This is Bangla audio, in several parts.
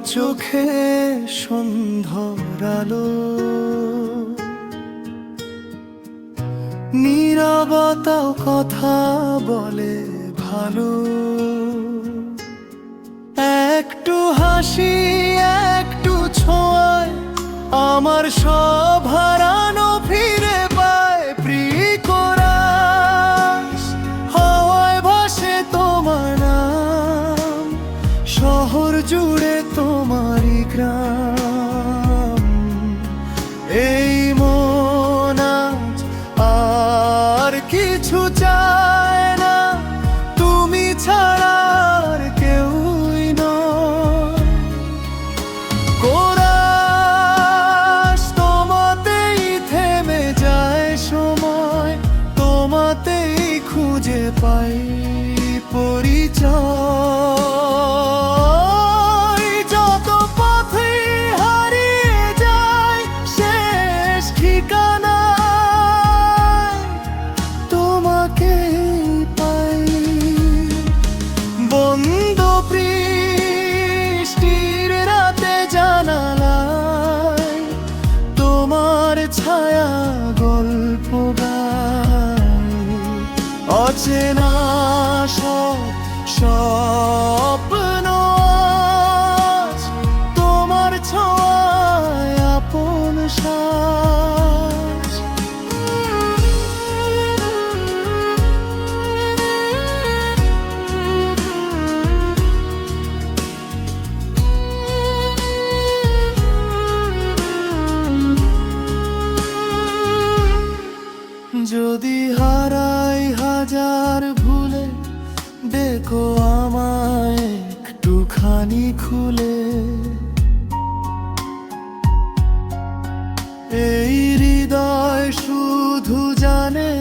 চোখে সন্ধ্যার আলো, নীরবতাও কথা বলে ভালো। একটু হাসি একটু ছোঁয়ায় আমার সব হারানো ফিরে পায়। প্রিয়করাস হাওয়ায় ভাসে তোমার নাম, শহর জুড়ে তোমারই গ্রাম। এই মন আজ আর কিছু চায় না, তুমি ছাড়া আর কেউই নয়। কোরাস তোমাতেই থেমে যায় সময়, তোমাতেই খুঁজে পাই পরিচয়। যত পথে হারিয়ে যায় শেষ ঠিকানায় তোমাকেই পাই। বন্ধ বৃষ্টির রাতে জানালায় তোমার ছায়া গল্প গায়। অচেনা সব স্বপ্ন আজ তোমার ছোঁয়ায় আপন সাজ। যদি হারাই হাজার ভুলে, দেখো আমায় একটুখানি খুলে। এই হৃদয় শুধু জানে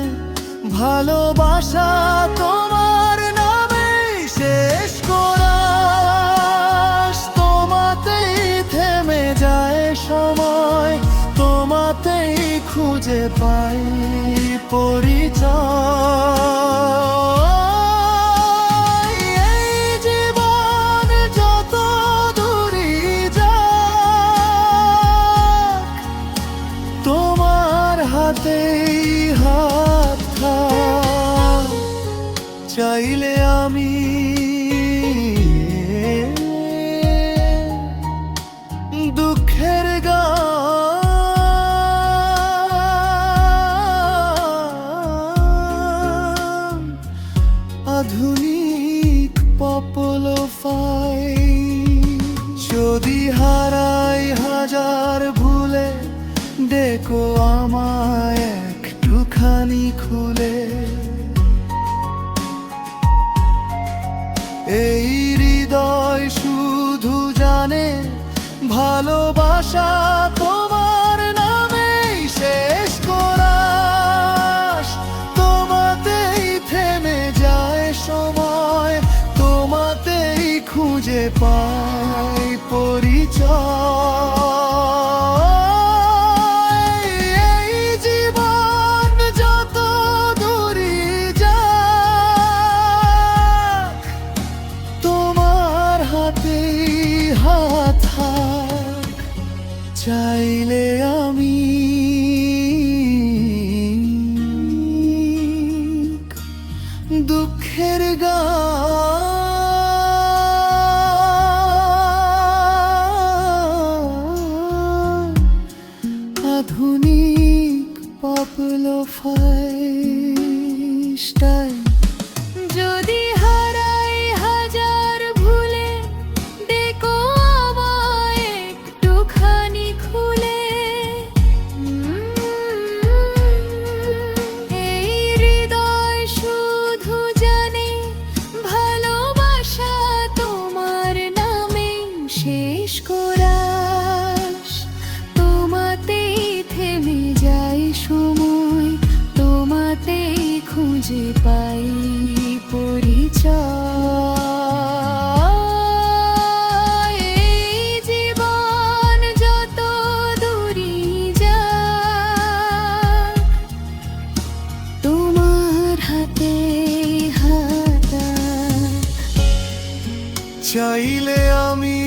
ভালোবাসা তোমার নামেই শেষ। কোরাস তোমাতেই থেমে যায় সময়, তোমাতেই খুঁজে পাই পরিচয়। এই জীবন যত দূরে যাক, তোমার হাতেই হাত থাক। চাইলে আমি দুঃখের গান, আধুনিক পপ লো-ফাই। যদি হারাই হাজার ভুলে, দেখো আমায় একটুখানি খুলে। এই হৃদয় শুধু জানে ভালোবাসা তোমার নামেই শেষ। কোরাস তোমাতেই থেমে যায় সময়, তোমাতেই খুঁজে পাই পরিচয়। এই জীবন যত দূরে যাক, তোমার হাতেই হাত থাক। চাইলে আমি দুঃখের গান, আধুনিক পপ লো-ফাই স্টাইল। যদি হারাই হাজার ভুলে, দেখো আমায় একটুখানি খুলে। এই হৃদয় শুধু জানে ভালোবাসা তোমার নামে শেষ। কোরাস তোমাতেই থেমে যায় সময়, তোমাতেই খুঁজে পাই পরিচয়। এই জীবন যত দূরে যাক, তোমার হাতে হাত। চাইলে আমি